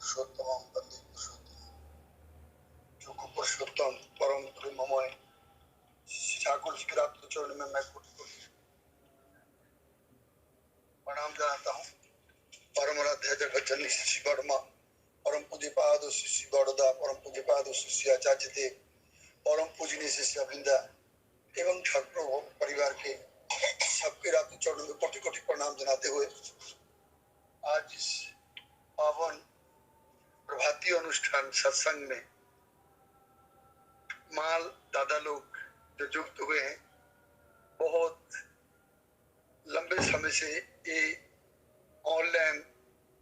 पुरुषोत्तम वंदे पुरुषोत्तम जो को पुरुषोत्तम परम प्रेममय ठाकुर जी के रात चरण में मैं कोटि कोटि प्रणाम जनाता हूँ। परम आराध्य जगत जननी श्री वर्मा, परम पूज्य पाद श्री बड़ौदा, परम पूज्य पाद श्री आचार्य देव, परम पूजनीय शिष्य अभिंदा एवं ठाकुर परिवार के सबके रात चरणों में कोटि कोटि प्रणाम जनाते हुए आज इस पावन प्रभाती अनुष्ठान सत्संग में माल दादा लोग जो युक्त हुए हैं, बहुत लंबे समय से ये ऑनलाइन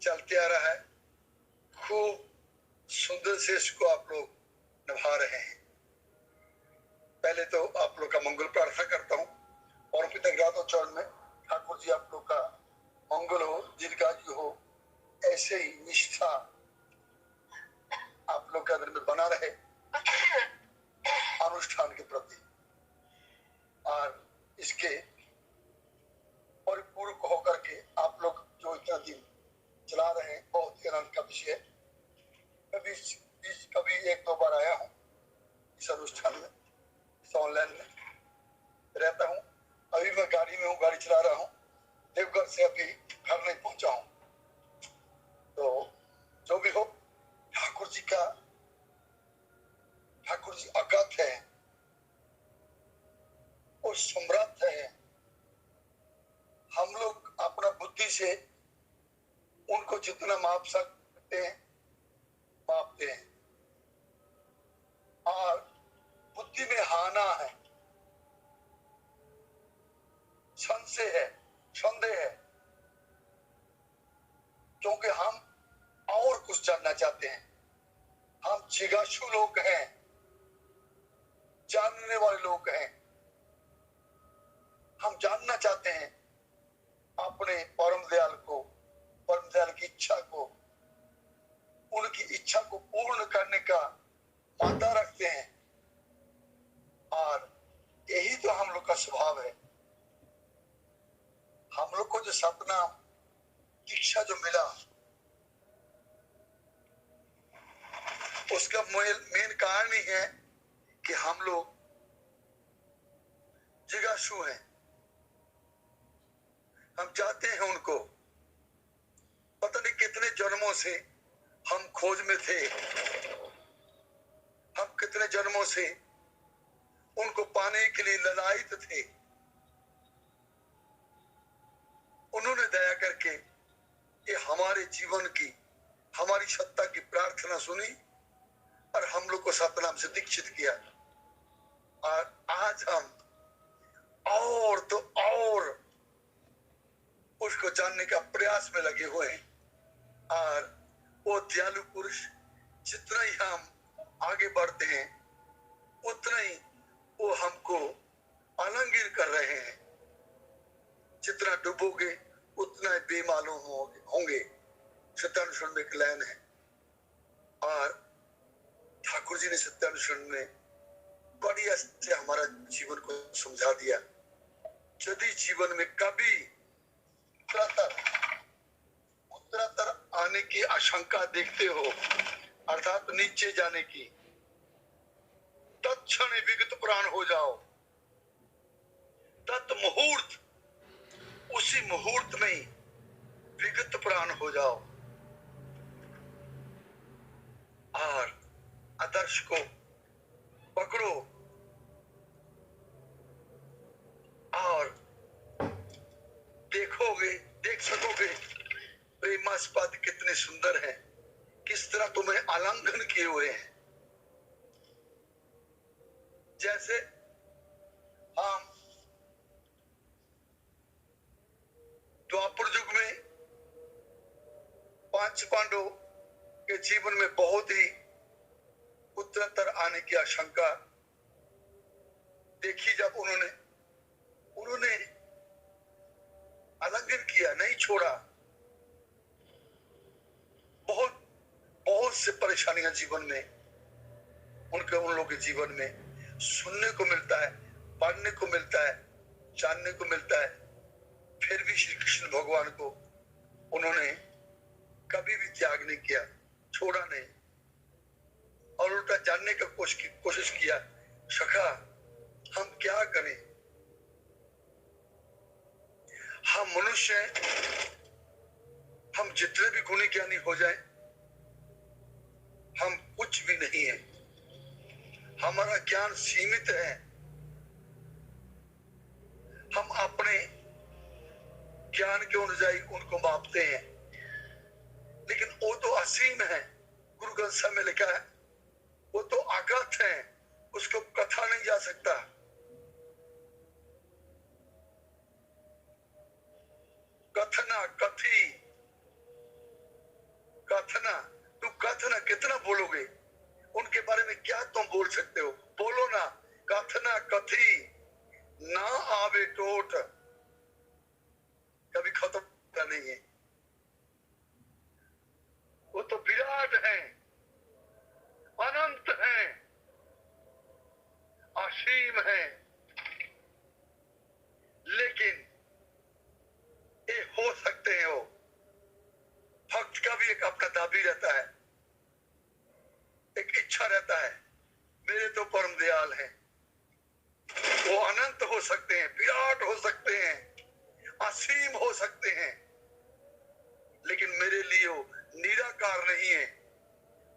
चलते आ रहा है। खूब सुंदर से इसको आप लोग निभा रहे हैं। पहले तो आप लोग का मंगल प्रार्थना करता हूँ और पिता ग्रातो चरण में ठाकुर जी आप लोग का मंगल हो, दीर्घायु हो, ऐसे ही निष्ठा आप लोग के अंदर में बना रहे अनुष्ठान के प्रति और इसके परिपूर्ण होकर के आप लोग जो इतना दिन चला रहे हैं, बहुत ही आनंद का विषय है। कभी एक दो बार आया हूँ इस अनुष्ठान में, इस ऑनलाइन में रहता हूँ। अभी मैं गाड़ी में हूँ, गाड़ी चला रहा हूँ, देवघर से अभी घर नहीं पहुंचा हूँ। तो जो भी हो, ठाकुर जी अगत है, वो समर्थ है। हम लोग अपना बुद्धि से उनको जितना माप सकते हैं मापते हैं और बुद्धि में हाना है, संशय है, क्योंकि हम और कुछ जानना चाहते हैं। हम जिज्ञासु लोग हैं, जानने वाले लोग हैं। हम जानना चाहते हैं अपने परम दयाल की इच्छा को, उनकी इच्छा को पूर्ण करने का मानता रखते हैं और यही तो हम लोग का स्वभाव है। हम लोग को जो सपना दीक्षा जो मिला, उसका मेन कारण ही है कि हम लोग जिज्ञासु हैं। हम चाहते हैं उनको, पता नहीं कितने जन्मों से हम खोज में थे, हम कितने जन्मों से उनको पाने के लिए ललायित थे। उन्होंने दया करके ये हमारे जीवन की, हमारी सत्ता की प्रार्थना सुनी और हम लोग को सतनाम से दीक्षित किया। और आज हम और तो और उसको जानने का प्रयास में लगे हुए हैं। और वो दयालु पुरुष जितना ही हम आगे बढ़ते हैं, उतना ही वो हमको आलिंगन कर रहे हैं। जितना डूबोगे उतना ही बेमालूम होंगे। सत्यानुष्ठान में एक लाइन है और ठाकुर जी ने सत्यानुष्ठान में बढ़िया से हमारा जीवन को समझा दिया। यदि जीवन में कभी उत्तरातर आने की आशंका देखते हो, अर्थात नीचे जाने की, तत्क्षण विगत प्राण हो जाओ। तत्मुहूर्त, उसी मुहूर्त में विगत प्राण हो जाओ और आदर्श को पकड़ो और देख सकोगे प्रेमास्पद कितने सुंदर हैं, किस तरह तुम्हें आलिंगन किए हुए हैं। जैसे हम द्वापर युग में पांच पांडव के जीवन में बहुत ही उत्तरातर आने की आशंका देखी। जब उन्होंने आलिंगन किया, नहीं छोड़ा। बहुत से परेशानियां जीवन में उन लोगों के जीवन में सुनने को मिलता है, पढ़ने को मिलता है, जानने को मिलता है। फिर भी श्री कृष्ण भगवान को उन्होंने कभी भी त्याग नहीं किया। छोड़ा नहीं और उल्टा जानने का कोशिश किया, सखा हम क्या करें, हम मनुष्य हैं, हम जितने भी गुणी ज्ञानी हो जाएं, हम कुछ भी नहीं है, हमारा ज्ञान सीमित है, हम अपने ज्ञान के अनुसार उनको मापते हैं, लेकिन वो तो असीम है। गुरु ग्रंथ में लिखा है वो तो अकथ है, उसको कथा नहीं जा सकता। कथना कथी कथना, तू कथना कितना बोलोगे, उनके बारे में क्या तुम बोल सकते हो, बोलो ना। कथना कथी ना आवे टोट, कभी खत्म नहीं है। वो तो विराट है, अनंत है, असीम है, लेकिन ये हो सकते हैं। वो भक्त का भी एक अपना दाबी रहता है, एक इच्छा रहता है, मेरे तो परम दयाल हैं, वो अनंत हो सकते हैं, विराट हो सकते हैं, असीम हो सकते हैं, लेकिन मेरे लिए वो निराकार नहीं है।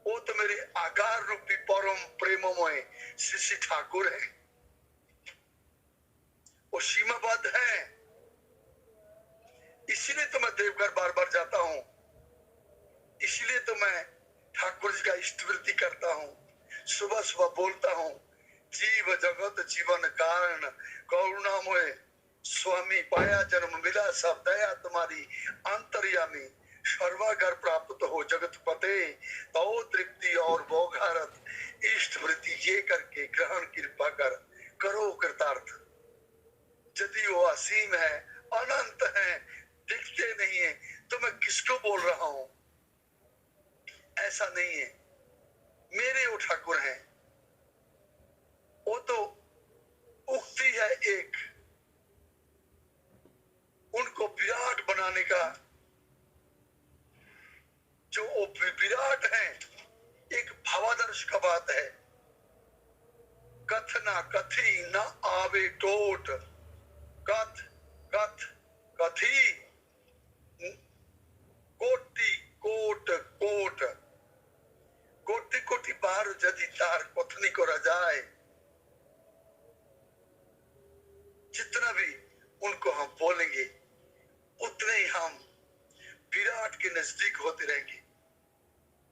वो तो मेरे आकार रूपी परम प्रेममय श्री ठाकुर है, वो सीमाबद्ध है। इसीलिए तो मैं देवघर बार बार जाता हूं, इसलिए तो मैं ठाकुर जी का स्तुति करता हूं, सुबह सुबह बोलता हूं, जीव जगत जीवन कारण करुणामय स्वामी, पाया जन्म मिला सब दया तुम्हारी अंतर्यामी, सर्वागर प्राप्त हो जगत पते, तो तृप्ति और भोगारत इष्ट वृत्ति ये करके ग्रहण कृपा कर करो कृतार्थ। यदि वो असीम है, अनंत है, दिखते नहीं है, तो मैं किसको बोल रहा हूं? ऐसा नहीं है, मेरे वो ठाकुर हैं, वो तो उक्ति है एक, उनको विराट बनाने का, जो वो विराट है, एक भावादर्श का बात है। कथना कथी न आवे टोट, कथ कथ कथी कोटि कोट कोट, कोटि कोटि बार यदि तार पत्नी को रजाए, जितना भी उनको हम बोलेंगे उतने ही हम विराट के नजदीक होते रहेंगे,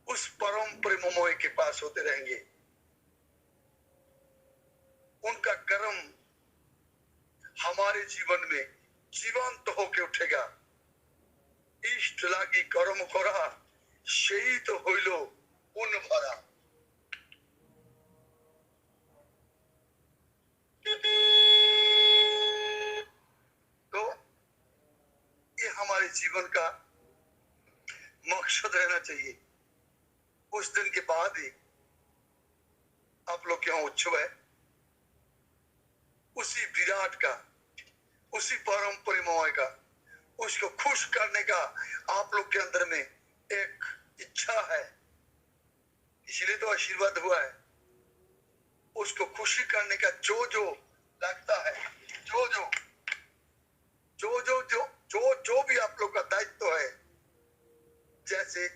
उस परम प्रेममय के पास होते रहेंगे। उनका कर्म हमारे जीवन में जीवंत होके उठेगा। इष्ट लागी कर्म करा সেই तो হইলো पुण्य भरा। तो ये हमारे जीवन का मकसद रहना चाहिए। उस दिन के बाद ही आप लोग के यहाँ उत्सव है, उसी विराट का, उसी परम परिमय का, उसको खुश करने का आप लोग के अंदर में एक इच्छा है, इसलिए तो आशीर्वाद हुआ है। उसको खुशी करने का जो जो लगता है, जो जो जो जो जो जो जो भी आप लोग का दायित्व है, जैसे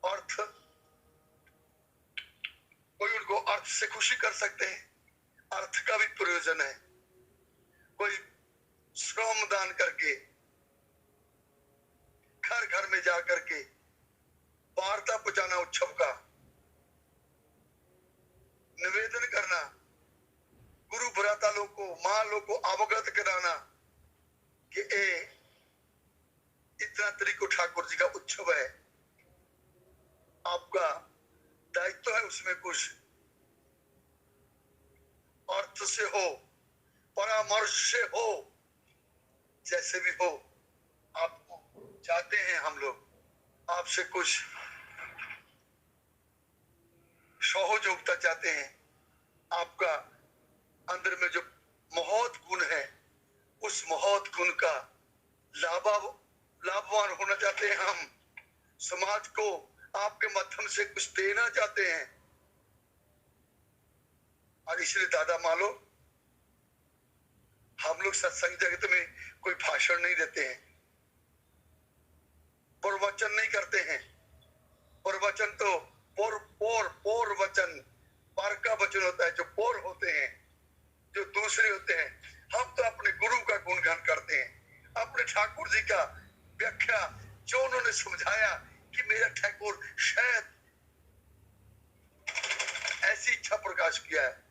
अर्थ, कोई उनको अर्थ से खुशी कर सकते हैं, अर्थ का भी प्रयोजन है। कोई श्रम दान करके, घर घर में जा करके वार्ता पहुंचाना, उत्सव का निवेदन करना, गुरु भ्राता लोग को, मां लोग को अवगत कराना कि इतना तरीको ठाकुर जी का उत्सव है, आपका दायित्व है। उसमें कुछ अर्थ से हो, परामर्श से हो, जैसे भी हो, आपको चाहते हैं हम लोग आपसे कुछ सहयोगिता चाहते हैं। आपका अंदर में जो महत् गुण है, उस महत् गुण का लाभवान होना चाहते हैं हम, समाज को आपके माध्यम से कुछ देना चाहते हैं। और इसलिए दादा मान लो, हम लोग सत्संग जगत में कोई भाषण नहीं देते हैं, प्रवचन नहीं करते हैं। प्रवचन तो पोर वचन, पार का वचन होता है, जो पोर होते हैं, जो दूसरे होते हैं। हम तो अपने गुरु का गुणगान करते हैं, अपने ठाकुर जी का व्याख्या जो उन्होंने समझाया कि मेरा ठाकुर शायद ऐसी इच्छा प्रकाश किया है,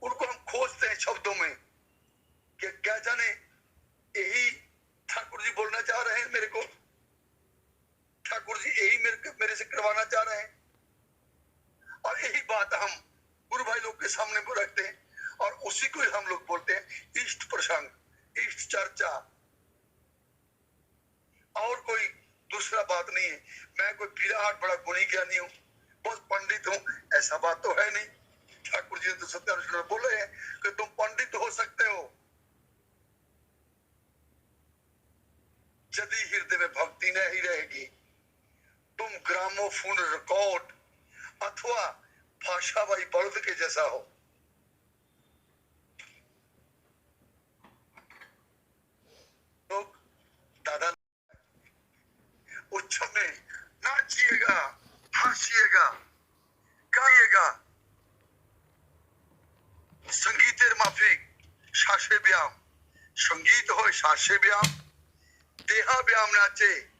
उनको हम खोजते हैं शब्दों में कि क्या जाने यही ठाकुर जी बोलना चाह रहे हैं मेरे को, ठाकुर जी यही मेरे से करवाना चाह रहे हैं। और यही बात हम गुरु भाई लोग के सामने को रखते हैं और उसी को हम लोग बोलते हैं इष्ट प्रसंग, इष्ट चर्चा। और कोई दूसरा बात नहीं है। मैं कोई विराट बड़ा गुणी ज्ञानी हूँ, बहुत पंडित हूँ, ऐसा बात तो है नहीं। ठाकुर जी ने तो सत्यानुष्ठान में बोले हैं कि तुम पंडित हो सकते हो यदि हृदय में भक्ति नहीं रहेगी। तुम ग्रामोफोन रिकॉर्ड अथवा भाषाबाई बल्द के जैसा हो। लोग दादा उत्सव में नाचिएगा, हंसिएगा, गाइएगा, संगीतेर माफिक श्वासे व्यायाम, संगीत हो श्वासे व्यायाम, देहा व्यायाम नाचे,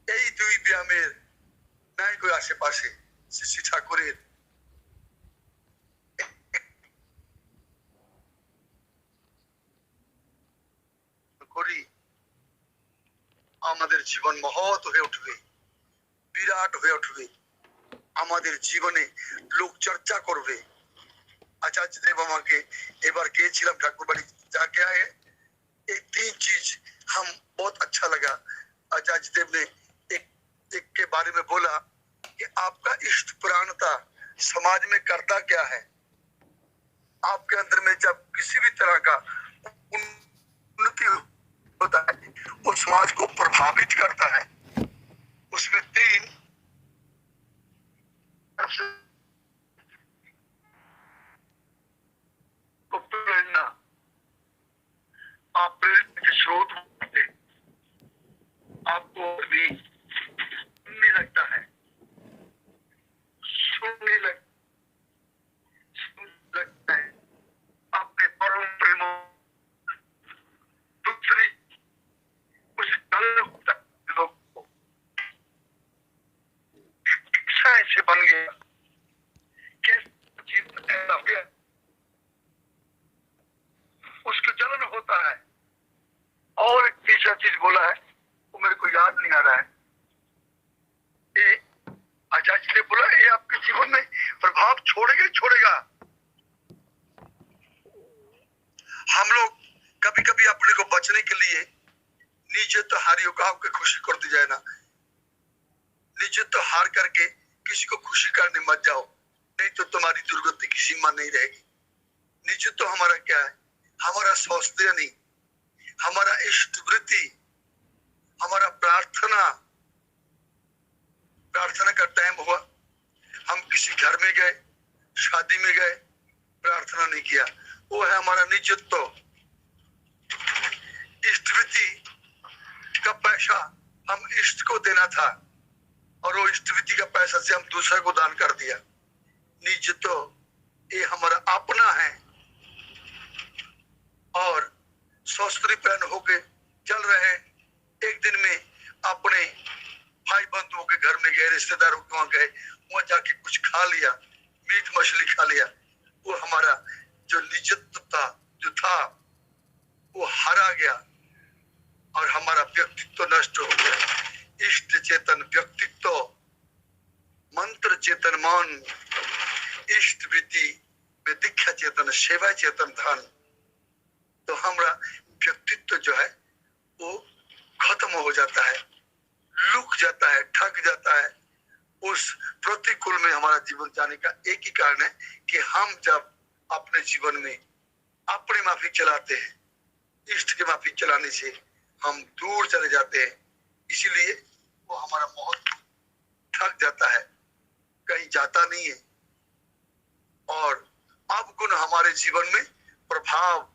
এই দুই ব্যায়ামের নাই কই আশেপাশে। শ্রী ঠাকুরের করি আমাদের জীবন মহৎ হয়ে উঠবে, বিরাট হয়ে উঠবে। আমাদের জীবনে লোক চর্চা করবে। आचार्य देव मामा के एक बार गए ठाकुर बाड़ी जाके आए, एक तीन चीज हम बहुत अच्छा लगा। आचार्य देव ने एक के बारे में बोला कि आपका इष्ट प्राणता समाज में करता क्या है। आपके अंदर में जब किसी भी तरह का उन्नति होता है वो समाज को प्रभावित करता है। उसमें तीन प्रेरणा, आप प्रेरणा के स्रोत होते, आपको भी सुनने लगता है, सुनने लगता है अपने परम प्रेमों दूसरी कुछ गलत होता है लोग को ऐसे बन गया, कैसे जीवन ऐसा हो गया, उसको जलन होता है। और एक तीसरा चीज बोला है वो मेरे को याद नहीं आ रहा है। ये आचार्य ने बोला ये आपके जीवन में प्रभाव छोड़ेगा ही छोड़ेगा। हम लोग कभी कभी अपने को बचने के लिए नीचे तो हारियों का आपके खुशी करते जाए ना, नीचे तो हार करके किसी को खुशी करने मत जाओ, नहीं तो तुम्हारी दुर्गति की सीमा नहीं रहेगी। नीचे तो हमारा क्या है, हमारा स्वास्थ्य नहीं, हमारा इष्ट वृत्ति, हमारा प्रार्थना का टाइम हुआ, हम किसी घर में गए, शादी में गए, प्रार्थना नहीं किया, वो है हमारा निजत्व। इष्ट वृत्ति का पैसा हम इष्ट को देना था और वो इष्ट वृत्ति का पैसा से हम दूसरे को दान कर दिया। निजत्व ये हमारा अपना है और शस्त्री पैन होके चल रहे। एक दिन में अपने भाई बंधुओं के घर में गए, रिश्तेदारों के वहां गए, वहां जाके कुछ खा लिया, मीट मछली खा लिया, वो हमारा जो निजत्व जो था वो हारा गया और हमारा व्यक्तित्व नष्ट हो गया। इष्ट चेतन व्यक्तित्व, मंत्र चेतन मन, इष्ट वृत्ति में दीक्षा चेतन, सेवा चेतन धन। तो हमारा व्यक्तित्व जो है वो खत्म हो जाता है, लुक जाता है, ठग जाता है। उस प्रतिकूल में हमारा जीवन जाने का एक ही कारण है कि हम जब अपने जीवन में अपने माफिक चलाते हैं, इष्ट के माफिक चलाने से हम दूर चले जाते हैं। इसीलिए वो हमारा बहुत ठग कहीं जाता नहीं है और अवगुण हमारे जीवन में प्रभाव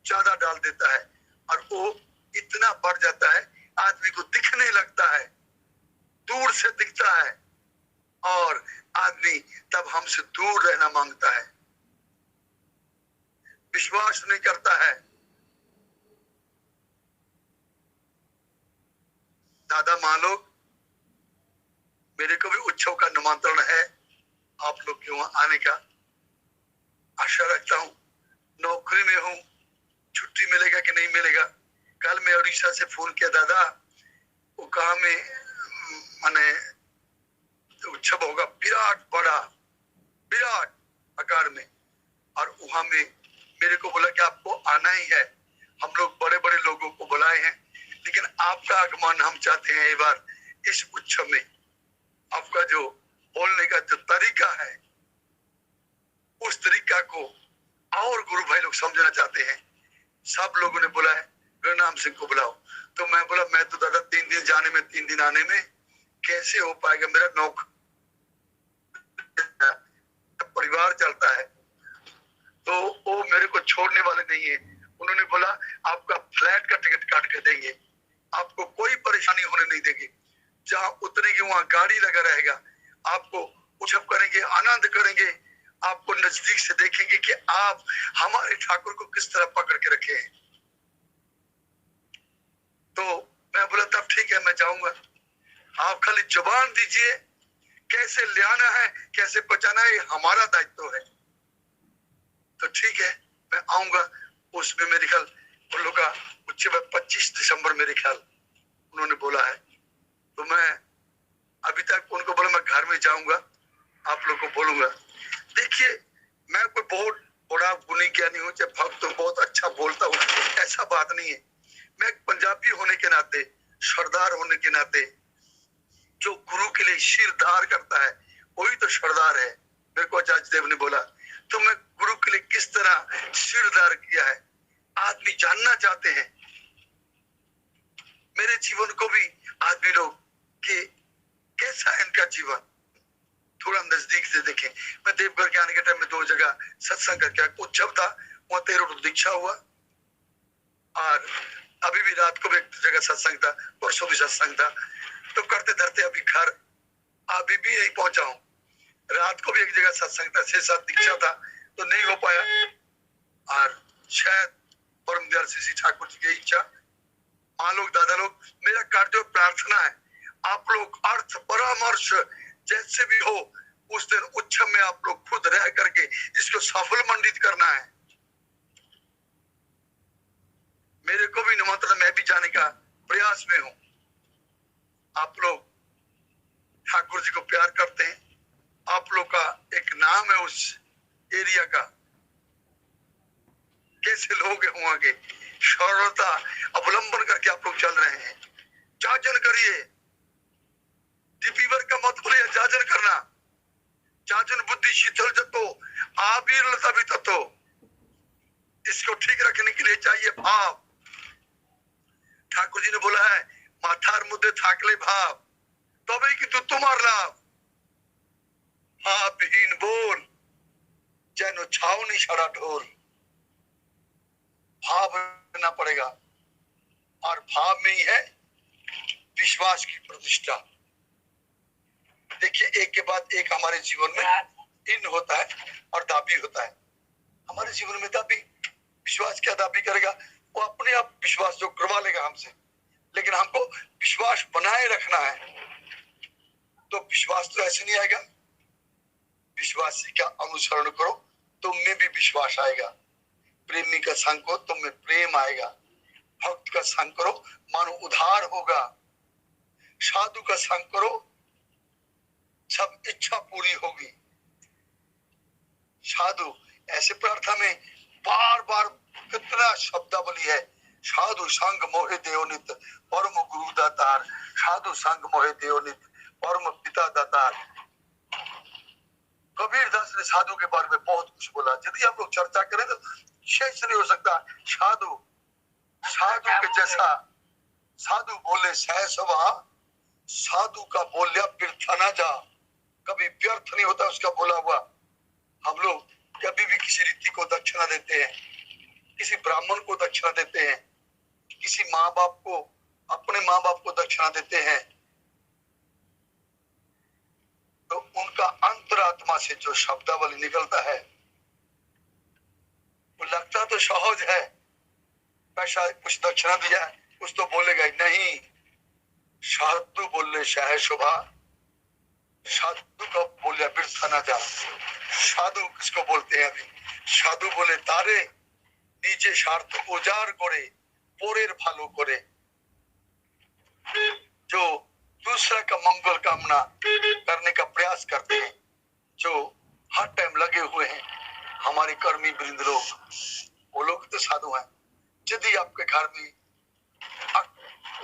ज्यादा डाल देता है और वो इतना बढ़ जाता है, आदमी को दिखने लगता है, दूर से दिखता है और आदमी तब हमसे दूर रहना मांगता है, विश्वास नहीं करता है। दादा माँ लोग, मेरे को भी उत्सव का निमंत्रण है आप लोग के वहां आने का, आशा रखता हूँ। नौकरी में हूँ, छुट्टी मिलेगा कि नहीं मिलेगा। कल मैं उड़ीसा से फोन किया, दादा वो कहा में माने उत्सव होगा विराट बड़ा, विराट आकार में, और वहां में मेरे को बोला कि आपको आना ही है। हम लोग बड़े बड़े लोगों को बुलाए हैं, लेकिन आपका आगमन हम चाहते हैं एक बार इस उत्सव में। आपका जो बोलने का जो तरीका है, उस तरीका को और गुरु भाई लोग समझना चाहते हैं। सब लोगों ने बोला है गुरुनाम सिंह को बुलाओ, तो मैं बोला मैं तो दादा 3 दिन जाने में 3 दिन आने में कैसे हो पाएगा, मेरा नौकर परिवार चलता है, तो वो मेरे को छोड़ने वाले नहीं है। उन्होंने बोला आपका फ्लाइट का टिकट काट के देंगे, आपको कोई परेशानी होने नहीं देंगे, जहां उतरेंगे वहां गाड़ी लगा रहेगा, आपको उत्सव करेंगे, आनंद करेंगे, आपको नजदीक से देखेंगे कि आप हमारे ठाकुर को किस तरह पकड़ के रखे हैं। तो मैं बोला तब ठीक है, मैं जाऊंगा, आप खाली जुबान दीजिए, कैसे ले आना है कैसे पहुंचाना है हमारा दायित्व है। तो ठीक है, मैं आऊंगा। उसमें मेरे ख्याल उन लोग का उत्सव 25 दिसंबर मेरे ख्याल उन्होंने बोला है। तो मैं अभी तक उनको बोला मैं घर में जाऊंगा, आप लोग को बोलूंगा। देखिए, मैं कोई बहुत बड़ा गुणी ज्ञानी हूँ, चाहे भक्त हूँ, बहुत अच्छा बोलता हूँ, ऐसा बात नहीं है। मैं एक पंजाबी होने के नाते, सरदार होने के नाते, जो गुरु के लिए सिरदार करता है वही तो सरदार है। मेरे को आचार्य देव ने बोला, तो मैं गुरु के लिए किस तरह सिरदार किया है आदमी जानना चाहते हैं। मेरे जीवन को भी आदमी लोग कि कैसा है इनका जीवन, थोड़ा नजदीक से देखें। मैं देवघर के आने के टाइम में 2 जगह सत्संग करके, उत्सव था वहां 13 दीक्षा हुआ, और अभी भी रात को भी एक जगह सत्संग था, परसों भी सत्संग था। तो करते धरते अभी घर अभी भी नहीं पहुंचा हूँ। रात को भी एक जगह सत्संग था, 6-7 दीक्षा था, तो नहीं हो पाया। और शायद परम दयाल श्री ठाकुर जी की इच्छा, माँ लोग दादा लोग, मेरा कार्य प्रार्थना है आप लोग अर्थ परामर्श जैसे भी हो उस दिन उत्सव में आप लोग खुद रह करके इसको सफल मंडित करना है। मेरे को भी निमंत्रण, मैं भी जाने का प्रयास में हूं। आप लोग ठाकुर जी को प्यार करते हैं, आप लोग का एक नाम है उस एरिया का, कैसे लोग हैं वहां के, सरलता अवलंबन करके आप लोग चल रहे हैं। जाजन करिए, दीपीवर का मत बोलिए, जाजन करना। जाजन बुद्धि शीतल जतो आबीर लता भी ततो, इसको ठीक रखने के लिए चाहिए भाव। ठाकुर जी ने बोला है माथार मुद्दे थाकले भाव तभी कि तू तुम्हार लाभ, भाव विहीन बोल जैनो छावनी छड़ा ढोल। भाव करना पड़ेगा, और भाव में ही है विश्वास की प्रतिष्ठा। देखिए, एक के बाद एक हमारे जीवन में इन होता है और दाबी होता है। हमारे जीवन में दाबी, विश्वास क्या दाबी करेगा, वो अपने आप विश्वास जो करवा लेगा हमसे, लेकिन हमको विश्वास बनाए रखना है। तो विश्वास तो ऐसे नहीं आएगा, विश्वासी का अनुसरण करो, तुम में भी विश्वास आएगा। प्रेमी का संग करो, तुम में प्रेम आएगा। भक्त का संग करो, मानो उद्धार होगा। साधु का संग करो, सब इच्छा पूरी होगी। साधु ऐसे प्रार्थना में बार बार कितना शब्दावली है, साधु संग मोहे देवनित परम गुरु दातार, साधु संग मोहे देवनित परम पिता दातार। कबीर दास ने साधु के बारे में बहुत कुछ बोला, यदि आप लोग चर्चा करें तो शेष नहीं हो सकता। साधु साधु के जैसा, साधु बोले सह सवा, साधु का बोलिया बिरथा ना जा। कभी व्यर्थ नहीं होता उसका बोला हुआ। हम लोग कभी भी किसी रीति को दक्षिणा देते हैं, किसी ब्राह्मण को दक्षिणा देते हैं, किसी माँ बाप को, अपने माँ बाप को दक्षिणा देते हैं, तो उनका अंतरात्मा से जो शब्दावली निकलता है वो लगता तो सहज है, पैसा कुछ दक्षिणा दिया है, कुछ तो बोलेगा ही नहीं। साधु बोले शाह शोभा, साधु का बोले बिरथा ना जा। साधु किसको बोलते हैं? अभी साधु बोले तारे नीचे स्वार्थ उजार करे, पोरेर भालो करे, जो दूसरा का मंगल कामना करने का प्रयास करते हैं, जो हर टाइम लगे हुए हैं। हमारे कर्मी वृंद लोग, वो लोग तो साधु हैं। यदि आपके घर में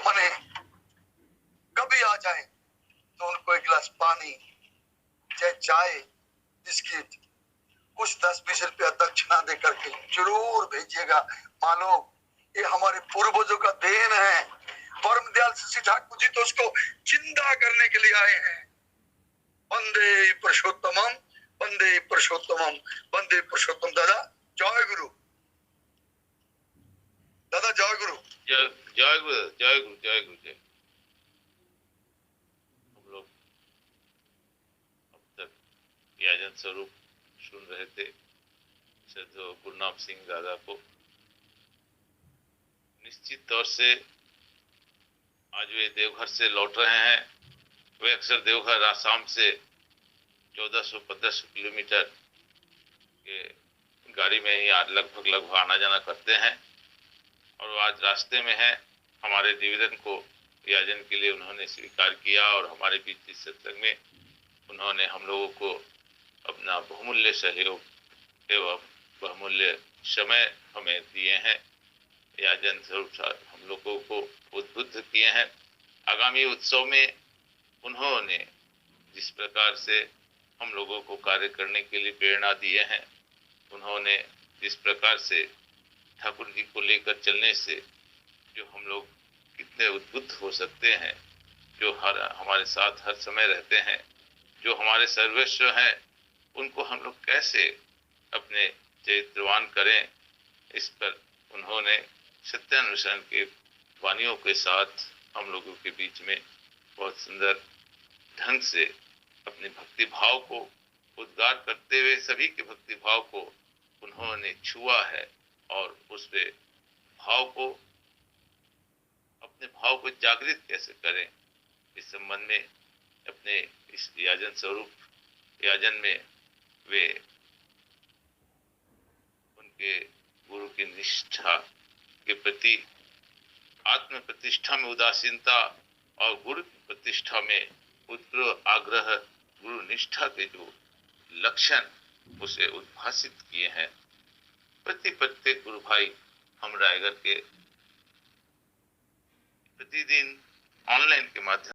मने कभी आ जाए तो उनको एक गिलास पानी, चाहे चाय, बिस्किट, कुछ 10-20 रुपया दक्षिणा दे करके जरूर भेजिएगा। मानो ये हमारे पूर्वजों का देन है। परम दयाल श्री ठाकुर जी तो उसको जिंदा करने के लिए आए हैं। वंदे पुरुषोत्तमम, वंदे पुरुषोत्तमम, वंदे पुरुषोत्तम। दादा जय गुरु, दादा जय गुरु। जय गुरु, जय गुरु, जय गुरु, जय। हम लोग अब तक याजन स्वरूप सुन रहे थे श्रद्धेय गुरनाम सिंह दादा को। निश्चित तौर से आज वे देवघर से लौट रहे हैं। वे अक्सर देवघर आसाम से 1400-1500 किलोमीटर के गाड़ी में ही लगभग आना जाना करते हैं और आज रास्ते में है। हमारे निवेदन को याजन के लिए उन्होंने स्वीकार किया और हमारे बीच इस सत्संग में उन्होंने हम लोगों को अपना बहुमूल्य सहयोग एवं बहुमूल्य समय हमें दिए हैं। याजन स्वरूप हम लोगों को उद्बुद्ध किए हैं। आगामी उत्सव में उन्होंने जिस प्रकार से हम लोगों को कार्य करने के लिए प्रेरणा दिए हैं, उन्होंने जिस प्रकार से ठाकुर जी को लेकर चलने से जो हम लोग कितने उद्बुद्ध हो सकते हैं, जो हमारे साथ हर समय रहते हैं, जो हमारे सर्वस्व हैं, उनको हम लोग कैसे अपने चरित्रवान करें, इस पर उन्होंने सत्यानुशासन के वाणियों के साथ हम लोगों के बीच में बहुत सुंदर ढंग से अपने भक्ति भाव को उद्गार करते हुए सभी के भक्ति भाव को उन्होंने छुआ है और उस पे भाव को, अपने भाव को जागृत कैसे करें, इस संबंध में अपने इस याजन स्वरूप याजन में वे उनके गुरु की निष्ठा के प्रति, आत्म प्रतिष्ठा में उदासीनता और गुरु की प्रतिष्ठा में उग्र आग्रह, गुरु निष्ठा के जो लक्षण उसे उद्भासित किए हैं। प्रत्येक गुरु भाई हम रायगढ़ के प्रतिदिन ऑनलाइन के माध्यम